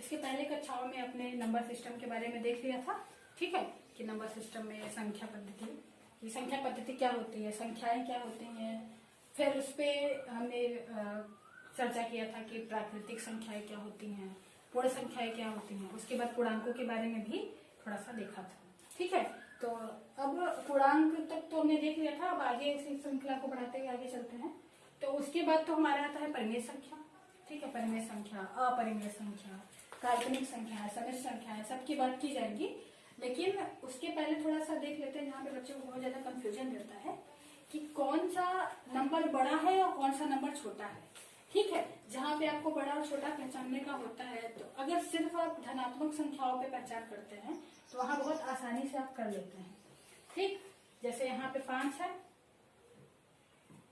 इसके पहले कक्षाओं में अपने नंबर सिस्टम के बारे में देख लिया था, ठीक है, कि नंबर सिस्टम में संख्या पद्धति, ये संख्या पद्धति क्या होती है, संख्याएं क्या होती हैं। फिर उस पर हमने चर्चा किया था कि प्राकृतिक संख्याएं क्या होती हैं, पूर्ण संख्याएं क्या होती हैं। उसके बाद पूर्णांकों के बारे में भी थोड़ा सा देखा था, ठीक है। तो अब पूर्णांक तक तो हमने देख लिया था, अब आगे इसी श्रृंखला को बढ़ाते हुए आगे चलते हैं। तो उसके बाद तो हमारा आता है परिमेय संख्या, ठीक है, परिमेय संख्या, अपरिमेय संख्या, काल्पनिक संख्या, समिश्र संख्या, सबकी बात की जाएगी। लेकिन उसके पहले थोड़ा सा देख लेते हैं, जहाँ पे बच्चों को बहुत ज्यादा कंफ्यूजन रहता है कि कौन सा नंबर बड़ा है और कौन सा नंबर छोटा है, ठीक है। जहाँ पे आपको बड़ा और छोटा पहचानने का होता है, तो अगर सिर्फ आप धनात्मक संख्याओं पे पहचान करते हैं तो वहां बहुत आसानी से आप कर लेते हैं, ठीक। जैसे यहाँ पे 5 है,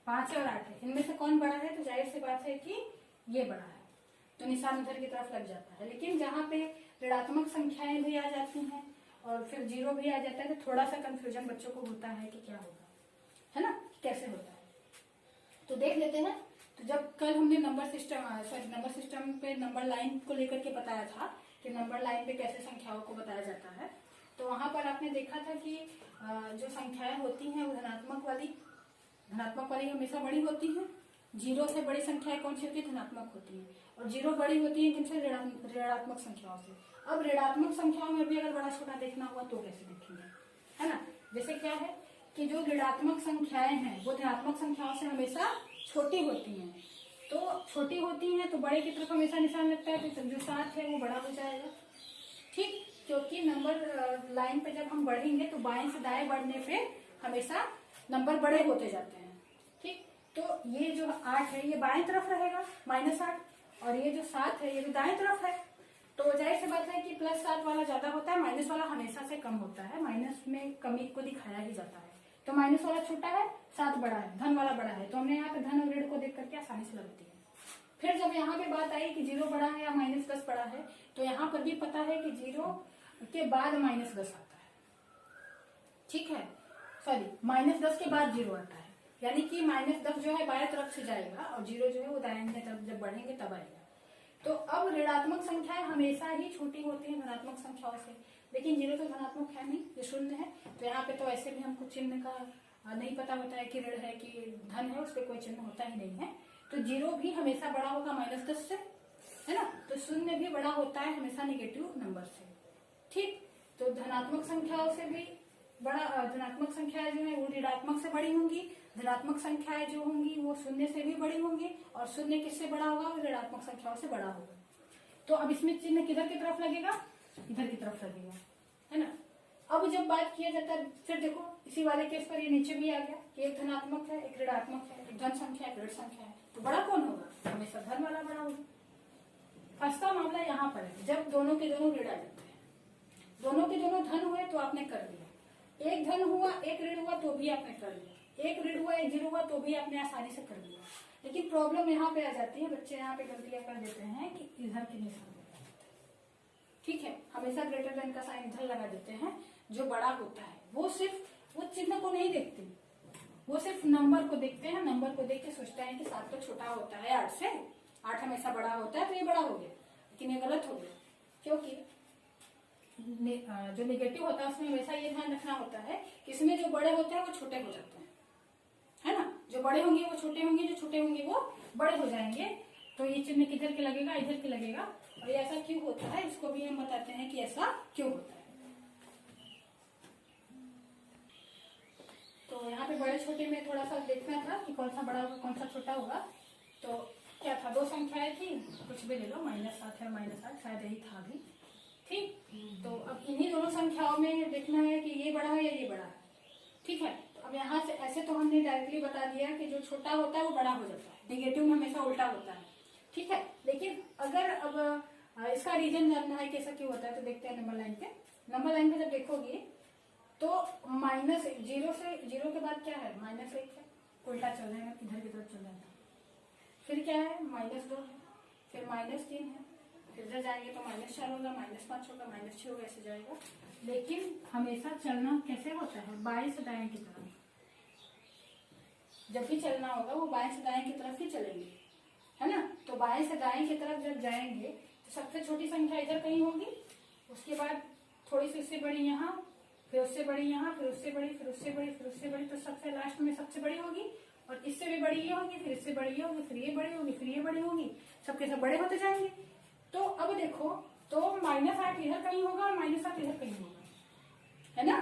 5 और 8 है, इनमें से कौन बड़ा है, तो जाहिर सी बात है कि ये बड़ा है, तो निशान उधर की तरफ लग जाता है। लेकिन जहाँ पे ऋणात्मक संख्याएं भी आ जाती हैं और फिर 0 भी आ जाता है, तो थोड़ा सा कंफ्यूजन बच्चों को होता है कि क्या होगा, है ना, कैसे होता है। तो देख लेते हैं। तो जब कल हमने नंबर सिस्टम पे नंबर लाइन को लेकर के बताया था कि नंबर लाइन पे कैसे संख्याओं को बताया जाता है, तो वहां पर आपने देखा था कि जो संख्याएं होती हैं वो धनात्मक वाली हमेशा बड़ी होती हैं। 0 से बड़ी संख्याएं कौन सी होती है, धनात्मक होती है, और 0 बड़ी होती है किनसे, ऋणात्मक संख्याओं से। अब ऋणात्मक संख्याओं में भी अगर बड़ा छोटा देखना हुआ तो कैसे देखेंगे, है ना। जैसे क्या है कि जो ऋणात्मक संख्याएं हैं वो धनात्मक संख्याओं से हमेशा छोटी होती हैं, तो छोटी होती हैं तो बड़े की तरफ हमेशा निशान लगता है, तो जो 7 है वो बड़ा हो जाएगा, ठीक। क्योंकि नंबर लाइन पे जब हम बढ़ेंगे तो बाएं से दाएं बढ़ने पे हमेशा नंबर बड़े होते जाते हैं, ठीक। तो ये जो 8 है ये बाएं तरफ रहेगा, -8, और ये जो 7 है ये भी दाएं तरफ है। तो जाहिर सी बात है कि +7 वाला ज्यादा होता है, माइनस वाला हमेशा से कम होता है, माइनस में कमी को दिखाया ही जाता है। तो माइनस वाला छोटा है, 7 बड़ा है, धन वाला बड़ा है, तो हमने यहाँ पे धन और ऋण को देख करके आसानी से लगती है। फिर जब यहाँ पे बात आई कि 0 बड़ा है या -10 बड़ा है, तो यहाँ पर भी पता है कि 0 के बाद -10 आता है, ठीक है, सॉरी, -10 के बाद 0 आता है, यानी कि -10 जो है बाएं तरफ से जाएगा और 0 जो है वो दाहिने तरफ जब बढ़ेंगे तब आएगा। तो अब ऋणात्मक संख्याएं हमेशा ही छोटी होती हैं धनात्मक संख्याओं से, लेकिन 0 तो धनात्मक है नहीं, ये शून्य है, तो यहाँ पे तो ऐसे भी हमको चिन्ह का नहीं पता होता है कि ऋण है कि धन है, उस पर कोई चिन्ह होता ही नहीं है। तो 0 भी हमेशा बड़ा होगा -10 से, है ना। तो शून्य भी बड़ा होता है हमेशा नेगेटिव नंबर से, ठीक। तो धनात्मक संख्याओं से भी धनात्मक संख्याएं जो है वो ऋणात्मक से बड़ी होंगी, धनात्मक संख्याएं जो होंगी वो शून्य से भी बड़ी होंगी, और शून्य किससे बड़ा होगा, ऋणात्मक संख्याओं से बड़ा होगा। तो अब इसमें चिन्ह किधर की तरफ लगेगा, इधर की तरफ लगेगा, है ना। अब जब बात किया जाता है, फिर देखो इसी वाले केस पर ये नीचे भी आ गया कि एक धनात्मक है, एक ऋणात्मक है, एक धन संख्या, एक ऋण संख्या है, तो बड़ा कौन होगा, हमेशा धन वाला बड़ा होगा। फर्स्ट का मामला यहाँ पर है, जब दोनों के दोनों ऋण आ जाते हैं, दोनों के दोनों धन हुए तो आपने कर लिया, एक धन हुआ एक ऋण हुआ तो भी आपने कर लिया, एक ऋण हुआ एक 0 हुआ तो भी आपने आसानी से कर लिया। लेकिन प्रॉब्लम यहाँ पे आ जाती है, बच्चे यहाँ पे गलतियां कर देते हैं कि इधर के निशान लगा देते हैं, ठीक है, हमेशा ग्रेटर देन का साइन इधर लगा देते हैं। जो बड़ा होता है वो सिर्फ वो चिन्ह को नहीं देखते, वो सिर्फ नंबर को देखते हैं, नंबर को देख के सोचते हैं कि 7 तो छोटा होता है 8 से, 8 हमेशा बड़ा होता है तो ये बड़ा हो गया, लेकिन ये गलत हो गया। क्योंकि जो नेगेटिव होता है उसमें हमेशा ये ध्यान रखना होता है कि इसमें जो बड़े होते हैं वो छोटे हो जाते हैं, है ना। जो बड़े होंगे वो छोटे होंगे, जो छोटे होंगे वो बड़े हो जाएंगे। तो ये चिन्ह किधर के लगेगा, इधर के लगेगा। और ये ऐसा क्यों होता है, इसको भी हम बताते हैं कि ऐसा क्यों होता है। तो यहाँ पे बड़े छोटे में थोड़ा सा देखना था कि कौन सा बड़ा होगा कौन सा छोटा होगा। तो क्या था, 2 संख्याएं थी, कुछ भी ले लो, -7 है -8, शायद यही था भी, ठीक। तो अब इन्हीं दोनों संख्याओं में देखना है कि ये बड़ा है या ये बड़ा है, ठीक है। तो अब यहाँ से ऐसे तो हमने डायरेक्टली बता दिया कि जो छोटा होता है वो बड़ा हो जाता है, नेगेटिव में हमेशा उल्टा होता है, ठीक है। लेकिन अगर अब इसका रीजन जानना है कि ऐसा क्यों होता है, तो देखते हैं नंबर लाइन पे। नंबर लाइन पे जब देखोगे तो -0 के बाद क्या है, -1 है, उल्टा चल रहा है, इधर की तरफ चल रहा है। फिर क्या है, -2 है, फिर -3 है, फिर इधर जाएंगे तो -4 होगा, -5 होगा, -6 होगा, ऐसे जाएगा। लेकिन हमेशा चलना कैसे होता है, बाएं से दाएं की तरफ। जब भी चलना होगा वो बाएं से दाएं की तरफ ही चलेंगे, है ना। तो बाएं से दाएं की तरफ जब जाएंगे तो सबसे छोटी संख्या इधर कहीं होगी, उसके बाद थोड़ी सी उससे बड़ी यहाँ, फिर उससे बड़ी यहाँ, फिर उससे बड़ी, फिर उससे बड़ी, फिर उससे बड़ी, तो सबसे लास्ट में सबसे बड़ी होगी, और इससे भी बड़ी ये होगी, फिर इससे बड़ी ये होगी, फिर ये बड़ी होगी, फिर ये बड़ी होगी, सबके सब बड़े होते जाएंगे। तो अब देखो, तो -8 इधर कहीं होगा और -8 इधर कहीं होगा, है ना।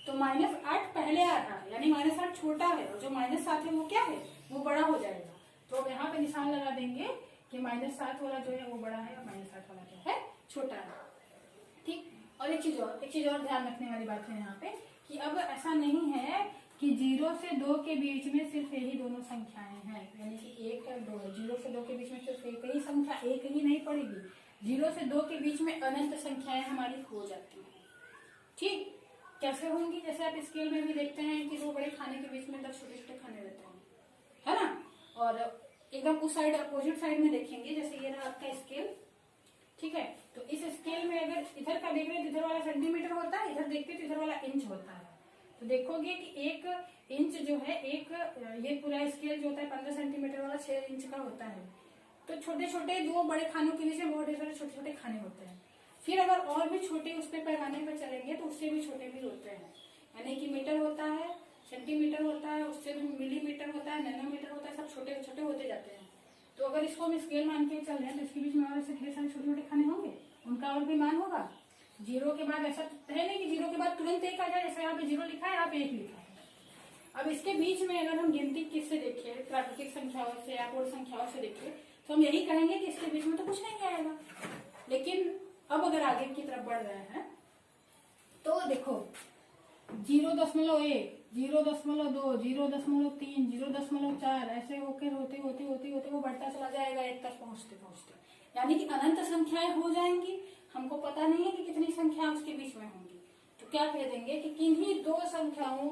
तो -8 पहले आ रहा है, यानी -8 छोटा है, और जो -7 है वो क्या है, वो बड़ा हो जाएगा। तो अब यहाँ पे निशान लगा देंगे कि -7 वाला जो है वो बड़ा है और -8 वाला जो है छोटा है। ठीक। और एक चीज और ध्यान रखने वाली बात है यहाँ पे कि अब ऐसा नहीं है कि 0 से 2 के बीच में सिर्फ यही दोनों संख्याएं हैं, यानी कि 1 और 2 है। 0 से 2 के बीच में सिर्फ एक ही संख्या, एक ही नहीं पड़ेगी। 0 से 2 के बीच में अनंत संख्याएं हमारी हो जाती हैं। ठीक। कैसे होंगी, जैसे आप स्केल में भी देखते हैं कि 2 बड़े खाने के बीच में 10 छोटे छोटे खाने रहते हैं, है ना। और एकदम उस साइड, अपोजिट साइड में देखेंगे, जैसे ये रहा आपका स्केल, ठीक है। तो इस स्केल में अगर इधर का देख रहे हैं तो इधर वाला सेंटीमीटर होता है, इधर देखते हैं तो इधर वाला इंच होता है। तो देखोगे कि 1 इंच जो है, ये पूरा स्केल जो होता है 15 सेंटीमीटर वाला 6 इंच का होता है। तो छोटे छोटे 2 बड़े खानों के बीच में बहुत सारे छोटे छोटे खाने होते हैं। फिर अगर और भी छोटे उस पे पैमाने पर चलेंगे तो उससे भी छोटे भी होते हैं, यानी कि मीटर होता है, सेंटीमीटर होता है, उससे भी मिलीमीटर होता है, नैनोमीटर होता है, सब छोटे छोटे होते जाते हैं। तो अगर इसको हम स्केल मान के चल रहे हैं तो इसके बीच में और ऐसे ढेर सारे छोटे छोटे खाने होंगे, उनका और भी मान होगा। 0 के बाद ऐसा है नहीं कि 0 के बाद तुरंत 1 आ जाए, जैसे यहाँ पे 0 लिखा है, यहाँ पे 1 लिखा है। अब इसके बीच में अगर हम गिनती किससे देखें, प्राकृतिक संख्याओं से या पूर्ण संख्याओं से देखें, तो हम यही कहेंगे कि इसके बीच में तो कुछ नहीं आएगा। लेकिन अब अगर आगे की तरफ बढ़ रहे हैं तो देखो 0.1, 0.2, 0.3, 0.4 ऐसे होकर होते होते होते होते वो बढ़ता चला जाएगा 1 तक पहुंचते पहुंचते, यानी कि अनंत संख्याएं हो जाएंगी। हमको पता नहीं है कि कितनी संख्याएं उसके बीच में होंगी, तो क्या कह देंगे कि किन्हीं 2 संख्याओं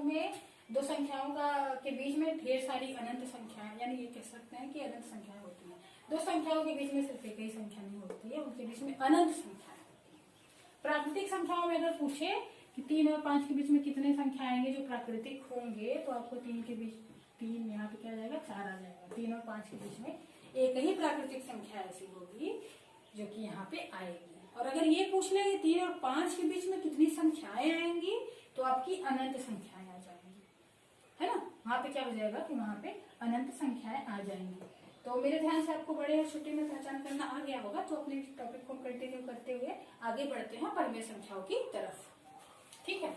के बीच में ढेर सारी अनंत संख्याएं, यानी ये कह सकते हैं कि अनंत संख्याएं होती हैं। 2 संख्याओं के बीच में सिर्फ एक ही संख्या नहीं होती है, उनके बीच में अनंत संख्याएं होती है। प्राकृतिक संख्याओं में अगर पूछे कि 3 और 5 के बीच में कितने संख्या आएंगे जो प्राकृतिक होंगे, तो आपको 3 के बीच 3 यहाँ पे क्या आ जाएगा, 4 आ जाएगा। 3 और 5 के बीच में एक ही प्राकृतिक संख्या ऐसी होगी जो कि यहाँ पे आएगी। और अगर ये पूछ ले 3 और 5 के बीच में कितनी संख्याएं आएंगी, तो आपकी अनंत संख्याएं आ जाएंगी, है ना। वहां पे क्या हो जाएगा कि वहां पे अनंत संख्याएं आ जाएंगी। तो मेरे ध्यान से आपको बड़े और छोटे में पहचान करना आ गया होगा। तो अपने टॉपिक को कंटिन्यू करते हुए आगे बढ़ते हैं परिमेय संख्याओं की तरफ, ठीक है।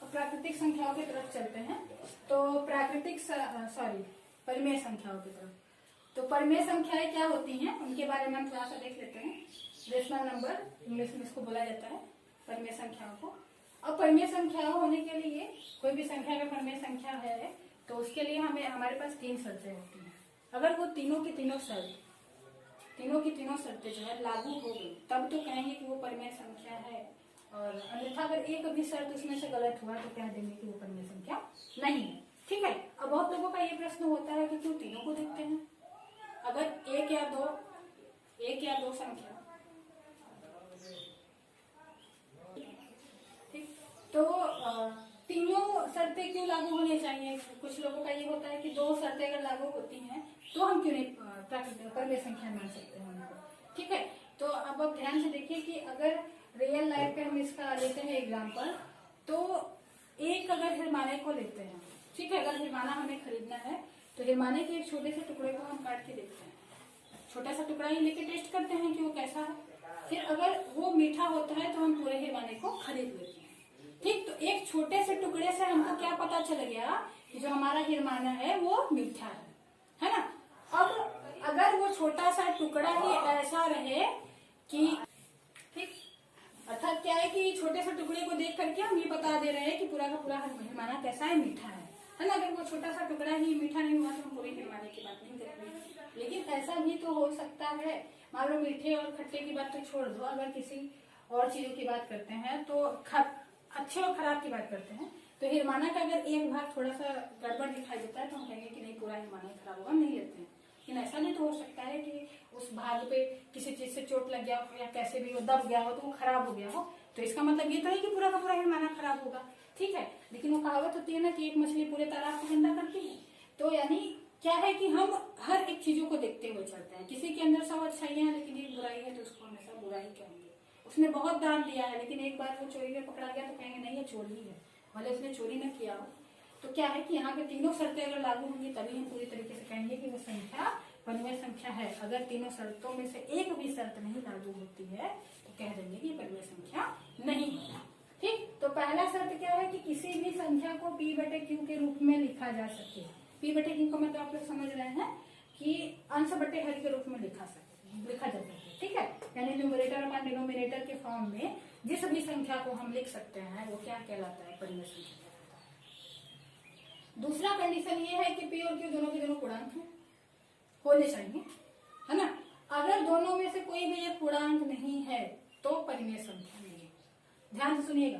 प्राकृतिक संख्याओं की तरफ चलते हैं। तो परिमेय संख्याओं की तरफ। तो परिमेय संख्याएं क्या होती हैं उनके बारे में हम थोड़ा सा देख लेते हैं। रेशनल नंबर इंग्लिश में इसको बोला जाता है, परिमेय संख्याओं को। अब परिमेय संख्याओं होने के लिए, कोई भी संख्या का परिमेय संख्या है तो उसके लिए हमारे पास 3 शर्तें होती हैं। अगर वो तीनों की तीनों शर्तें जो है लागू हो गई, तब तो कहेंगे कि वो परिमेय संख्या है। और अन्यथा अगर एक भी शर्त उसमें से गलत हुआ तो कह देंगे कि वो परिमेय संख्या नहीं है, ठीक है। अब बहुत लोगों का ये प्रश्न होता है कि क्यों तीनों को देखते हैं। अगर एक या दो संख्या, ठीक, तो तीनों शर्तें क्यों लागू होनी चाहिए। कुछ लोगों का ये होता है कि 2 शर्तें अगर लागू होती हैं तो हम क्यों नहीं परिमेय संख्या मान सकते हैं उनको, ठीक है। तो अब आप ध्यान से देखिए कि अगर रियल लाइफ पे हम इसका लेते हैं एग्जाम्पल, तो एक अगर हिरमाने को लेते हैं, ठीक है। अगर हिरमाना हमें खरीदना है तो हिरमाने के एक छोटे से टुकड़े को हम काट के देखते हैं, छोटा सा टुकड़ा ही लेके टेस्ट करते हैं कि वो कैसा है। फिर अगर वो मीठा होता है तो हम पूरे हिरमाने को खरीद लेते हैं, ठीक। तो एक छोटे से टुकड़े से हमको क्या पता चल गया कि जो हमारा हिरमाना है वो मीठा है ना। अब अगर वो छोटा सा टुकड़ा ही ऐसा रहे कि, ठीक, अर्थात क्या है कि छोटे से टुकड़े को देख करके हम ये बता दे रहे हैं कि पूरा का पूरा हिरमाना कैसा है, मीठा है ना। अगर वो छोटा सा टुकड़ा ही मीठा नहीं हुआ तो हम पूरे हिरमाने की बात नहीं करेंगे। लेकिन ऐसा भी तो हो सकता है, मान लो मीठे और खट्टे की बात तो छोड़ दो, अगर किसी और चीजों की बात करते हैं तो अच्छे और खराब की बात करते हैं, तो हिरमाना का अगर एक भाग थोड़ा सा गड़बड़ दिखाई देता है तो हम कहेंगे कि नहीं पूरा हिरमाना खराब होगा, नहीं लेते हैं। लेकिन ऐसा भी तो हो सकता है कि उस भाग पे किसी चीज से चोट लग गया हो या कैसे भी वो दब गया हो तो वो खराब हो गया हो, तो इसका मतलब ये तो है कि पूरा का पूरा हिरमाना खराब होगा, ठीक है। लेकिन वो कहावत होती है ना कि एक मछली पूरे तालाब को गंदा करती है, तो यानी क्या है कि हम हर एक चीजों को देखते हुए चलते हैं। किसी के अंदर 100 अच्छाइयां हैं लेकिन एक बुराई है तो उसको हमेशा बुराई कहेंगे। उसने बहुत दान दिया है लेकिन एक बार वो चोरी में पकड़ा गया तो कहेंगे नहीं ये चोरी है, भले उसने चोरी न किया हो। तो क्या है कि यहाँ पे तीनों शर्तें अगर लागू होंगी तभी हम पूरी तरीके से कहेंगे कि वो संख्या परिमेय संख्या है। अगर तीनों शर्तों में से एक भी शर्त नहीं लागू होती है तो कह देंगे कि परिमेय संख्या नहीं है। ठीक, तो पहला शर्त क्या है कि किसी भी संख्या को p बटे q के रूप में लिखा जा सके। p बटे q को मतलब आप लोग समझ रहे हैं कि अंश बटे हर के रूप में लिखा जा सके। ठीक है, यानी न्यूमरेटर अपॉन डिनोमिनेटर के फॉर्म में जिस भी संख्या को हम लिख सकते हैं वो क्या कहलाता है, परिमेय संख्या कहलाता है। दूसरा कंडीशन ये है कि p और q दोनों के दोनों पूर्णांक हैं, होने चाहिए, है ना। अगर दोनों में से कोई भी एक पूर्णांक नहीं है तो परिमेय संख्या नहीं है। ध्यान से सुनिएगा,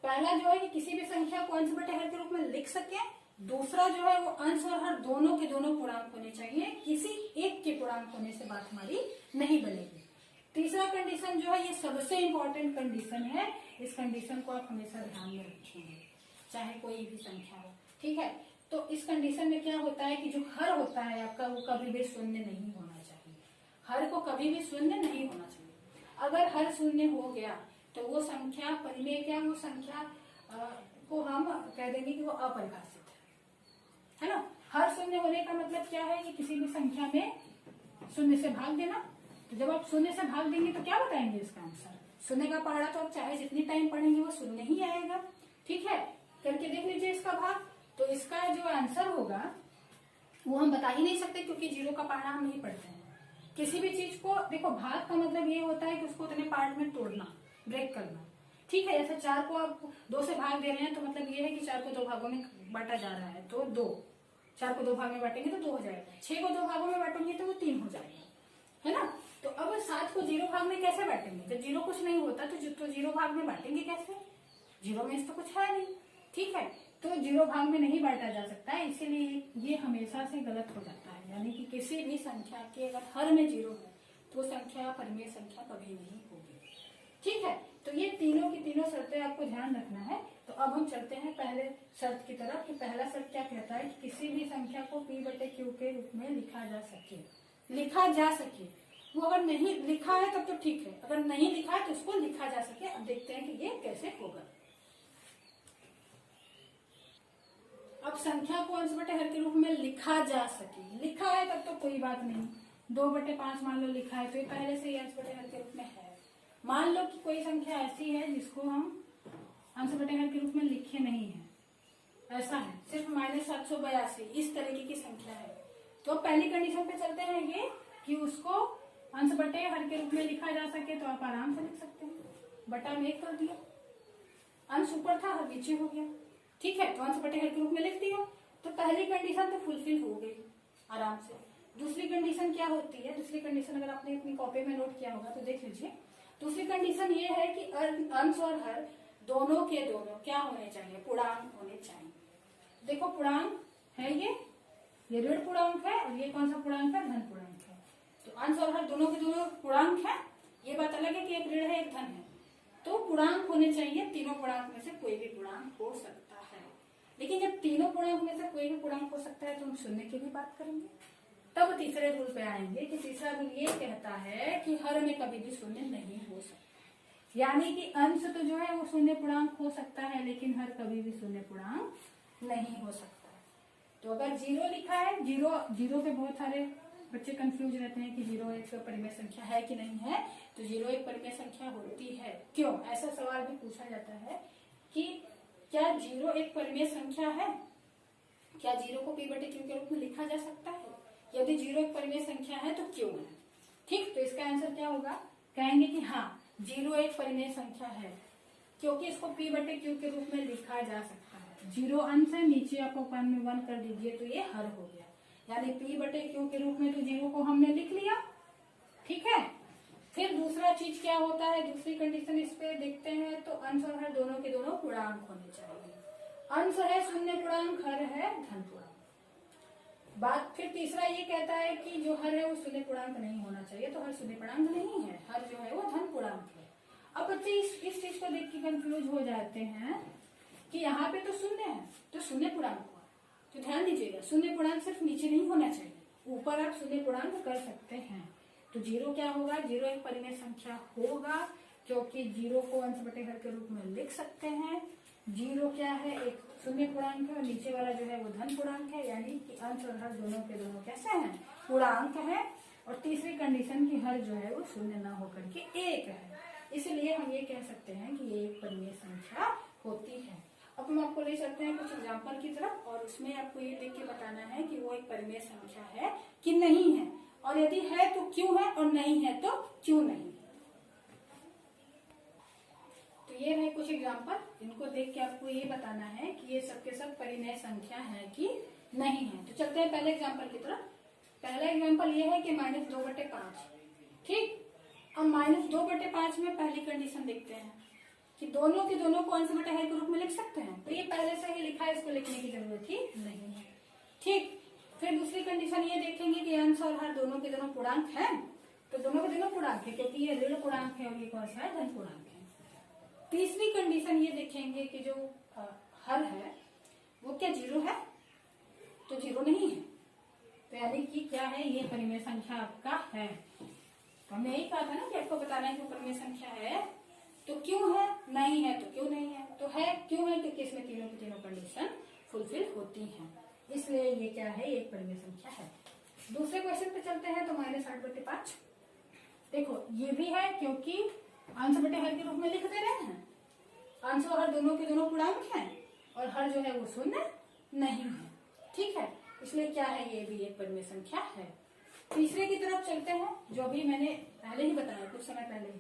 पहला जो है कि किसी भी संख्या को अंश बटे हर के रूप में लिख सके, दूसरा जो है वो अंश और हर दोनों के दोनों पूर्णांक होने चाहिए, किसी एक के पूर्णांक होने से बात हमारी नहीं बनेगी। तीसरा कंडीशन जो है ये सबसे इंपॉर्टेंट कंडीशन है, इस कंडीशन को आप हमेशा ध्यान में रखेंगे चाहे कोई भी संख्या हो। ठीक है, तो इस कंडीशन में क्या होता है कि जो हर होता है आपका वो कभी भी शून्य नहीं होना चाहिए। हर को कभी भी शून्य नहीं होना चाहिए। अगर हर शून्य हो गया तो वो संख्या परिमेय क्या, वो संख्या को हम कह देंगे कि वो अपरिभाषित है ना। हर शून्य होने का मतलब क्या है कि किसी भी संख्या में शून्य से भाग देना। तो जब आप शून्य से भाग देंगे तो क्या बताएंगे इसका आंसर, शून्य का पहाड़ा तो आप चाहे जितनी टाइम पढ़ेंगे वो शून्य ही आएगा। ठीक है, करके देख लीजिए इसका भाग। तो इसका जो आंसर होगा वो हम बता ही नहीं सकते क्योंकि जीरो का पहाड़ा हम नहीं पढ़ते हैं। किसी भी चीज को देखो, भाग का मतलब ये होता है कि उसको उतने पार्ट में तोड़ना, ब्रेक करना। ठीक है, जैसे 4 को आप 2 से भाग दे रहे हैं तो मतलब ये है कि 4 को 2 भागों में बांटा जा रहा है तो 2, 4 को 2 भाग में बांटेंगे तो 2 हो जाएगा। 6 को 2 भागों में बांटेंगे तो वो 3 हो जाएगा, है ना। तो अब 7 को 0 भाग में कैसे बांटेंगे, जब 0 कुछ नहीं होता तो 0 भाग में बांटेंगे कैसे, 0 में तो कुछ है नहीं। ठीक है, तो 0 भाग में नहीं बांटा जा सकता है, इसीलिए ये हमेशा से गलत हो जाता है। यानी कि किसी भी संख्या के अगर हर में 0 है तो संख्या परिमेय संख्या कभी नहीं होगी। ठीक है, तो ये तीनों की तीनों शर्तें आपको ध्यान रखना है। तो अब हम चलते हैं पहले शर्त की तरफ कि पहला शर्त क्या कहता है कि किसी भी संख्या को p बटे q के रूप में लिखा जा सके। लिखा जा सके, वो अगर नहीं लिखा है तब तो ठीक है, अगर नहीं लिखा है तो उसको लिखा जा सके। अब देखते हैं कि ये कैसे होगा। अब संख्या को अंश बटे हर के रूप में लिखा जा सके, लिखा है तब तो कोई बात नहीं, 2/5 मान लो लिखा है तो ये पहले से ही अंश बटे हर के रूप में है। मान लो कि कोई संख्या ऐसी है जिसको हम अंश बटे हर के रूप में लिखे नहीं है, ऐसा है सिर्फ -782 इस तरीके की संख्या है, तो पहली कंडीशन पे चलते हैं ये कि उसको अंश बटे हर के रूप में लिखा जा सके। तो आप आराम से लिख सकते हैं, बटा में 1 कर दिया, अंश ऊपर था हर नीचे हो गया। ठीक है, तो अंश बटे हर के रूप में लिख दिया, तो पहली कंडीशन तो फुलफिल हो गई आराम से। दूसरी कंडीशन क्या होती है, दूसरी कंडीशन अगर आपने अपनी कॉपी में नोट किया होगा तो देख लीजिए। दूसरी कंडीशन ये है कि अंश और हर दोनों के दोनों क्या होने चाहिए, पूर्णांक होने चाहिए। देखो पूर्णांक है ये ऋण पूर्णांक है और ये कौन सा पूर्णांक है, धन पूर्णांक है। तो अंश और हर दोनों के दोनों पूर्णांक है, ये बात अलग है कि एक ऋण है एक धन है। तो पूर्णांक होने चाहिए, तीनों पूर्णांक में से कोई भी पूर्णांक हो सकता है। लेकिन जब तीनों पूर्णांक में से कोई भी पूर्णांक हो सकता है तो हम शून्य की भी बात करेंगे। तब तीसरे रूल पे आएंगे कि तीसरा रूल ये कहता है कि हर में कभी भी शून्य नहीं हो सकता। यानी कि अंश तो जो है वो शून्य पूर्णांक हो सकता है लेकिन हर कभी भी शून्य पूर्णांक नहीं हो सकता। तो अगर 0 लिखा है, जीरो पे बहुत सारे बच्चे कंफ्यूज रहते हैं कि 0 एक परिमेय संख्या है कि नहीं है। तो 0 एक परिमेय संख्या होती है। क्यों, ऐसा सवाल भी पूछा जाता है कि क्या 0 एक परिमेय संख्या है, क्या 0 को p बटे q के रूप में लिखा जा सकता है, यदि 0 एक परिमेय संख्या है तो क्यों है। ठीक, तो इसका आंसर क्या होगा, कहेंगे कि हाँ 0 एक परिमेय संख्या है क्योंकि इसको p बटे q के रूप में लिखा जा सकता है। 0 अंश है, नीचे आप 1 में 1 कर दीजिए तो ये हर हो गया, यानी p बटे q के रूप में तो 0 को हमने लिख लिया। ठीक है, फिर दूसरा चीज क्या होता है, दूसरी कंडीशन इस पे देखते हैं। तो अंश और हर दोनों के दोनों पूर्णांक होने चाहिए। अंश है शून्य पूर्णांक, हर है धन पूर्णांक। बात फिर तीसरा ये कहता है कि जो हर है वो शून्य पूर्णांक नहीं होना चाहिए, तो हर शून्य पूर्णांक नहीं है, हर जो है वो धन पूर्णांक है। अब बच्चे इस चीज को देख के कंफ्यूज हो जाते हैं कि यहाँ पे तो शून्य है तो शून्य पूर्णांक हुआ, तो ध्यान दीजिएगा, शून्य पूर्णांक सिर्फ नीचे नहीं होना चाहिए, ऊपर आप शून्य पूर्णांक कर सकते हैं। तो जीरो क्या होगा, जीरो एक परिमेय संख्या होगा, क्योंकि जीरो को अंश बटे हर के रूप में लिख सकते हैं। जीरो क्या है, एक शून्य पूर्णांक है और नीचे वाला जो है वो धन पूर्णांक है, यानी कि अंश और हर दोनों के दोनों कैसे हैं, पूर्णांक है। और तीसरी कंडीशन की हर जो है वो शून्य ना होकर के एक है, इसलिए हम ये कह सकते हैं कि ये एक परिमेय संख्या होती है। अब हम आपको ले चलते हैं कुछ एग्जाम्पल की तरफ, और उसमें आपको ये देख के बताना है कि वो एक परिमेय संख्या है कि नहीं है, और यदि है तो क्यों है, और नहीं है तो क्यों नहीं। तो ये है कुछ एग्जाम्पल, इनको देख के आपको ये बताना है कि ये सब के सब परिमेय संख्या है कि नहीं है। तो चलते हैं पहले एग्जाम्पल की तरफ। पहला एग्जाम्पल ये है कि -2/5। ठीक, अब -2/5 में पहली कंडीशन देखते हैं कि दोनों के दोनों को अंश बटे हर के रूप में लिख सकते हैं। तो ये पहले से ही लिखा है, इसको लिखने की जरूरत ही नहीं है। ठीक, फिर दूसरी कंडीशन ये देखेंगे कि अंश और हर दोनों के दोनों पूर्णांक है। तो दोनों के दोनों पूर्णांक है, क्योंकि ये ऋण पूर्णांक है और ये कौन सा है, धन पूर्णांक है। तीसरी कंडीशन ये देखेंगे कि जो हर है वो क्या जीरो है, तो जीरो नहीं है, तो यानी कि क्या है, ये परिमेय संख्या आपका है। तो हमने यही कहा था ना कि आपको बताना है कि परिमेय संख्या है तो क्यों है, नहीं है तो क्यों नहीं है। तो है क्यों है, क्योंकि इसमें तीनों की तीनों कंडीशन फुलफिल होती हैं, इसलिए ये क्या है, एक परिमेय संख्या है। दूसरे क्वेश्चन पे चलते हैं। तो -8/5 देखो, ये भी है क्योंकि अंश बटे हर के रूप में लिख दे रहे हैं, अंश और हर दोनों के दोनों पूर्णांक हैं, और हर जो है वो शून्य नहीं है। ठीक है, इसलिए क्या है, ये भी एक परिमेय संख्या है। तीसरे की तरफ चलते हैं, जो भी मैंने पहले ही बताया कुछ समय पहले ही।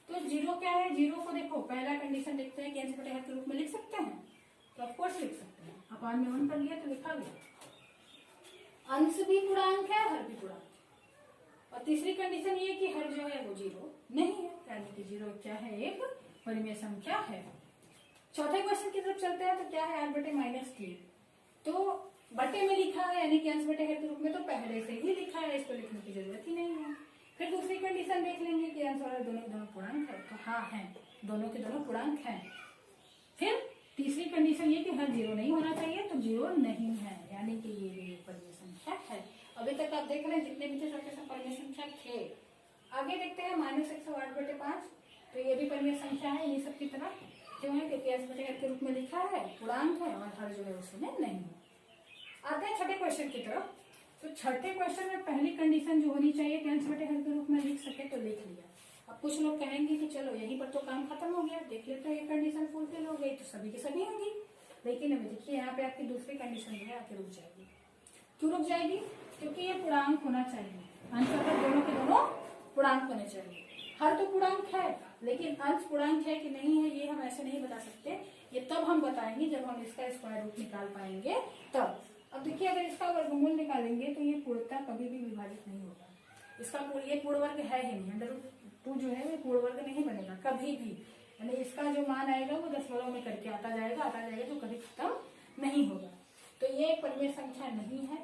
तो जीरो क्या है, जीरो को देखो, पहला कंडीशन देखते हैं कि अंश बटे हर के रूप में लिख सकते हैं, तो ऑफ कोर्स लिख सकते हैं। अपान में 1 कर लिया तो लिखा गया, अंश भी पूर्णांक है, हर भी पूर्णांक है। और तीसरी कंडीशन ये कि हर जो है वो जीरो नहीं है, यानी कि जीरो क्या है, एक परिमेय संख्या है। चौथे क्वेश्चन की तरफ चलते हैं। तो क्या है, 8/-3। तो बटे में लिखा है, यानी कि अंश बटे हर के रूप में तो पहले से ही लिखा है, इसको लिखने की जरूरत ही नहीं है। फिर दूसरी कंडीशन देख लेंगे कि अंश और हर दोनों के दोनों पूर्णांक है, तो हाँ है, दोनों के दोनों पूर्णांक है। फिर तीसरी कंडीशन ये कि हर जीरो नहीं होना चाहिए, तो जीरो नहीं है, यानी कि ये भी एक परिमेय संख्या है। अभी तक आप देख रहे हैं जितने भी थे सबके सब परिमेय संख्या थे। आगे देखते हैं -108/5। तो ये भी परिमेय संख्या है इन्हीं सब की तरह, क्यों है, क्योंकि अंश बटे हर के रूप में लिखा है, पूर्णांक है, और हर जो है उसमें नहीं है। आते हैं छठे क्वेश्चन की तरफ। तो छठे क्वेश्चन में पहली कंडीशन जो होनी चाहिए कि अंश बटे हर के रूप में लिख सके, तो लिख लिया। अब कुछ लोग कहेंगे कि चलो यहीं पर तो काम खत्म हो गया, देख लेते हैं ये कंडीशन फुलफिल हो गई तो सभी की सभी होंगी। लेकिन अभी देखिए यहाँ पे आपकी दूसरी कंडीशन जो है आके रुक जाएगी। क्यों रुक जाएगी, क्योंकि ये पूर्णांक होना चाहिए, अंश और हर दोनों के दोनों पूर्णांक होने चाहिए। हर तो पूर्णांक है, लेकिन अंश पूर्णांक है कि नहीं है ये हम ऐसे नहीं बता सकते, ये तब हम बताएंगे जब हम इसका स्क्वायर रूट निकाल पाएंगे तब। अब देखिए, अगर इसका वर्गमूल निकालेंगे तो ये पूर्णतः कभी भी विभाजित नहीं होगा, इसका ये पूर्ण वर्ग है ही नहीं, √2 जो है वो पूर्ण वर्ग नहीं बनेगा कभी भी, यानी इसका जो मान आएगा वो दशमलव में करके आता जाएगा, जो कभी खत्म नहीं होगा। तो ये एक परिमेय संख्या नहीं है।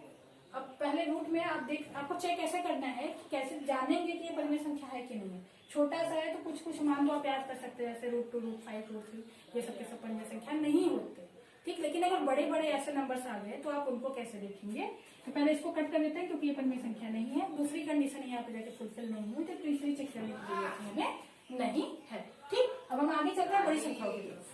अब पहले रूट में आपको चेक कैसे करना है, कैसे जानेंगे कि ये परिमेय संख्या है कि नहीं है। छोटा सा है तो कुछ मान तो आप याद कर सकते हैं, जैसे √2, √5, √3, ये सबके सब परिमेय संख्या नहीं होते। ठीक, लेकिन अगर बड़े बड़े ऐसे नंबर्स आ गए तो आप उनको कैसे देखेंगे। तो पहले इसको कट कर देते हैं, क्योंकि ये परिमेय संख्या नहीं है। दूसरी कंडीशन यहाँ पे जाके फुलफिल नहीं हुई, तो तीसरी चेक करने की जरूरत हमें नहीं है। ठीक, अब हम आगे चलते हैं बड़ी संख्याओं की तरफ।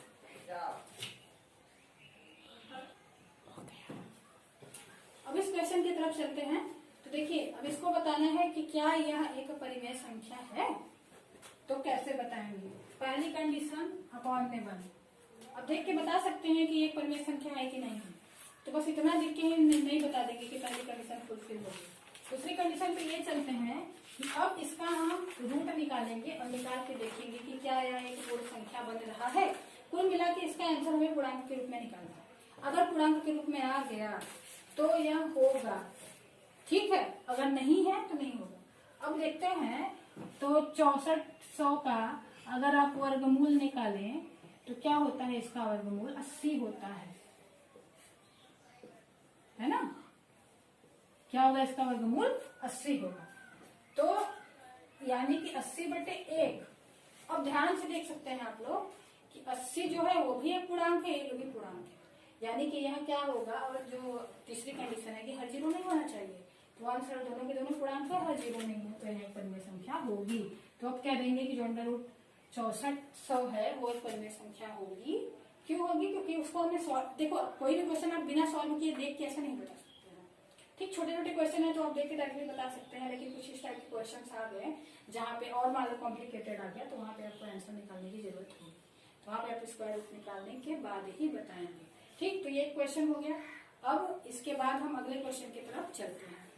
अब इस क्वेश्चन की तरफ चलते हैं। तो देखिए, अब इसको बताना है कि क्या यह एक परिमेय संख्या है, तो कैसे बताएंगे। पहली कंडीशन अपॉन में 1। अब देख के बता सकते हैं कि ये परिमेय संख्या है कि नहीं है, तो बस इतना देख के नहीं बता देंगे कि पहली कंडीशन फुलफिल होगी। दूसरी कंडीशन पे ये चलते हैं कि अब इसका हम रूट निकालेंगे और निकाल के देखेंगे कि क्या यह एक पूर्ण संख्या बन रहा है। कुल मिला के इसका आंसर हमें पूर्णांक के रूप में निकालना है। अगर पूर्णांक के रूप में आ गया तो यह होगा, ठीक है, अगर नहीं है तो नहीं होगा। अब देखते हैं, तो 6400 का अगर आप वर्गमूल निकालें तो क्या होता है, इसका वर्गमूल 80 होता है ना। क्या होगा, इसका वर्गमूल 80 होगा। तो यानी कि 80/1। अब ध्यान से देख सकते हैं आप लोग कि 80 जो है वो भी एक पूर्णांक है, एक भी पूर्णांक है। यानी कि यहाँ क्या होगा, और जो तीसरी कंडीशन है कि हर जीरो नहीं होना चाहिए, तो आंसर दोनों के दोनों पूर्णांक है, हर जीरो नहीं है, तो यह परिमेय संख्या होगी। तो अब क्या देंगे कि जो अंडर रूट 6400 है वो एक परिमेय संख्या होगी। क्यों होगी? क्योंकि उसको हमने सॉल्व, देखो कोई भी क्वेश्चन आप बिना सॉल्व किए देख के ऐसा नहीं बता सकते हैं। ठीक, छोटे छोटे क्वेश्चन है तो आप देख के डायरेक्टली बता सकते हैं, लेकिन कुछ इस टाइप के क्वेश्चन आ गए जहाँ पे और मान लो कॉम्प्लिकेटेड आ गया, तो वहाँ पे आपको आंसर निकालने की जरूरत होगी। तो वहाँ पे आप स्क्वायर रूट निकालने के बाद ही बताएंगे। ठीक, तो ये क्वेश्चन हो गया। अब इसके बाद हम अगले क्वेश्चन की तरफ चलते हैं।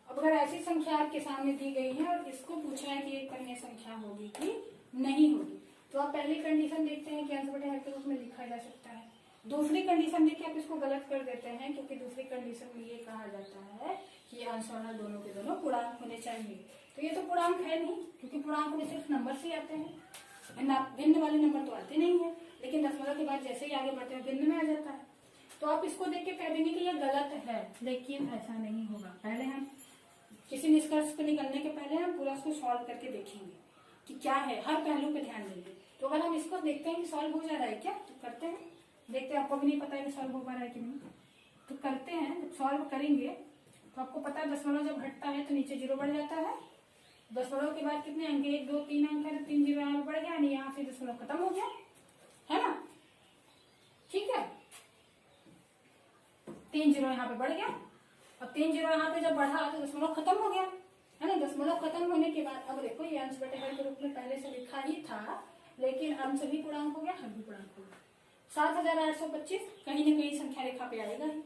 अब अगर ऐसी संख्या आपके सामने दी गई है और इसको पूछा है कि एक परिमेय संख्या होगी कि नहीं होगी, तो आप पहली कंडीशन देखते हैं कि अंश बटे हर के रूप में लिखा जा सकता है। दूसरी कंडीशन देखिए आप इसको गलत कर देते हैं, क्योंकि दूसरी कंडीशन में ये कहा जाता है कि अंश और हर दोनों के दोनों पूर्णांक होने चाहिए। तो ये तो पूर्णांक है नहीं, क्योंकि पूर्णांक में सिर्फ नंबर से आते हैं, भिन्न वाले नंबर तो आते नहीं है, लेकिन दशमलव के बाद जैसे ही आगे बढ़ते हैं भिन्न में आ जाता है। तो आप इसको देख के कह देंगे कि यह गलत है, लेकिन ऐसा नहीं होगा। पहले हम किसी निष्कर्ष पर निकलने के पहले हम पूरा उसको सॉल्व करके देखेंगे कि क्या है, हर पहलू पे ध्यान देंगे। तो अगर हम इसको देखते हैं कि सॉल्व हो जा रहा है क्या, तो करते हैं, देखते हैं। आपको भी नहीं पता है कि सॉल्व हो पा रहा है कि नहीं, तो करते हैं। जब सॉल्व करेंगे तो आपको पता है दशमलव जब घटता है तो नीचे जीरो बढ़ जाता है। दशमलव के बाद कितने अंक, 1 2 3 अंक है, तो 3 जीरो यहाँ बढ़ गया, नहीं यहाँ से दशमलव खत्म हो गया, है ना। ठीक है, 3 जीरो यहाँ पे बढ़ गया, और 3 जीरो यहाँ पे जब बढ़ा तो दशमलव खत्म हो गया, है ना। दशमलव खत्म होने के बाद अब देखो ये अंश बटे हर के रूप में पहले से लिखा ही था, लेकिन अंश भी पूर्णांक हो गया, हर भी पूर्णांक हो गया। 7825 कहीं ना कहीं संख्या रेखा पे आएगा ही,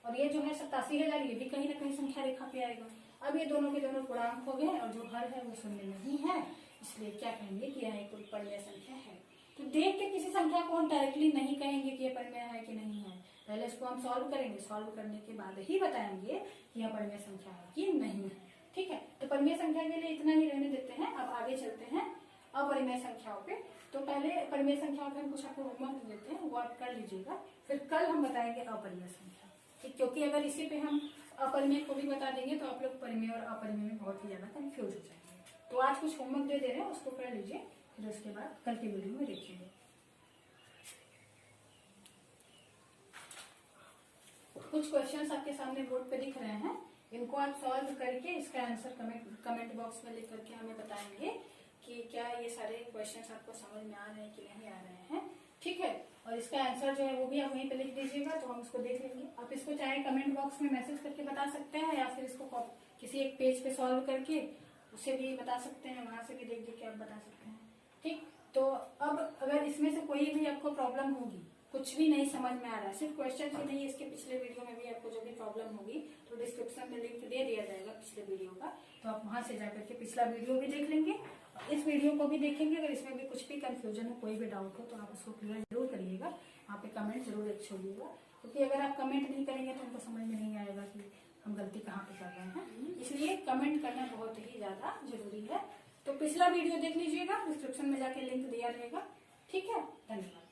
और ये जो है 87,000 ये भी कहीं ना कहीं संख्या रेखा पे आएगा। अब ये दोनों के दोनों पूर्णांक हो गए, और जो हर है वो शून्य नहीं है, इसलिए क्या कहेंगे कि यह कोई परिमेय संख्या है। तो देख के किसी संख्या को हम डायरेक्टली नहीं कहेंगे कि ये परिमेय है कि नहीं है, पहले इसको हम सॉल्व करेंगे, सॉल्व करने के बाद ही बताएंगे कि यह परिमेय संख्या है कि नहीं है। ठीक है, तो परिमेय संख्या के लिए इतना ही रहने देते हैं। अब आगे चलते हैं अपरिमेय संख्याओं पे। तो पहले परिमेय संख्याओं पे हम कुछ आपको होमवर्क देते हैं, वो आप कर लीजिएगा, फिर कल हम बताएंगे अपरिमेय संख्या। ठीक, क्योंकि अगर इसी पे हम अपरिमेय को भी बता देंगे तो आप लोग परिमेय और अपरिमेय में बहुत ही ज्यादा कंफ्यूज हो जाएंगे। तो आज कुछ होमवर्क दे रहे हैं, उसको कर लीजिए, फिर उसके बाद कल की वीडियो में देखिएगा। कुछ क्वेश्चंस आपके सामने बोर्ड पे दिख रहे हैं, इनको आप सॉल्व करके इसका आंसर कमेंट बॉक्स में लिख करके हमें बताएंगे कि क्या ये सारे क्वेश्चंस आपको समझ में आ रहे हैं कि नहीं आ रहे हैं। ठीक है, और इसका आंसर जो है वो भी आप वहीं पे लिख दीजिएगा, तो हम उसको देख लेंगे। आप इसको चाहे कमेंट बॉक्स में मैसेज करके बता सकते हैं, या फिर इसको किसी एक पेज पे सॉल्व करके उसे भी बता सकते हैं, वहां से भी देख देख के आप बता सकते हैं। ठीक, तो अब अगर इसमें से कोई भी आपको प्रॉब्लम होगी, कुछ भी नहीं समझ में आ रहा है, सिर्फ क्वेश्चन ही नहीं, इसके पिछले वीडियो में भी आपको जो भी प्रॉब्लम होगी तो डिस्क्रिप्शन में लिंक दे दिया जाएगा पिछले वीडियो का, तो आप वहां से जाकर के पिछला वीडियो भी देख लेंगे, इस वीडियो को भी देखेंगे। अगर इसमें भी कुछ भी कंफ्यूजन हो, कोई भी डाउट हो, तो आप उसको क्लियर जरूर करिएगा, वहाँ पे कमेंट जरूर छोड़िएगा, क्योंकि अगर आप कमेंट नहीं करेंगे तो हमको समझ में नहीं आएगा कि हम गलती कहाँ पे कर रहे हैं, इसलिए कमेंट करना बहुत ही ज्यादा जरूरी है। तो पिछला वीडियो देख लीजिएगा, डिस्क्रिप्शन में जाके लिंक दिया रहेगा। ठीक है, धन्यवाद।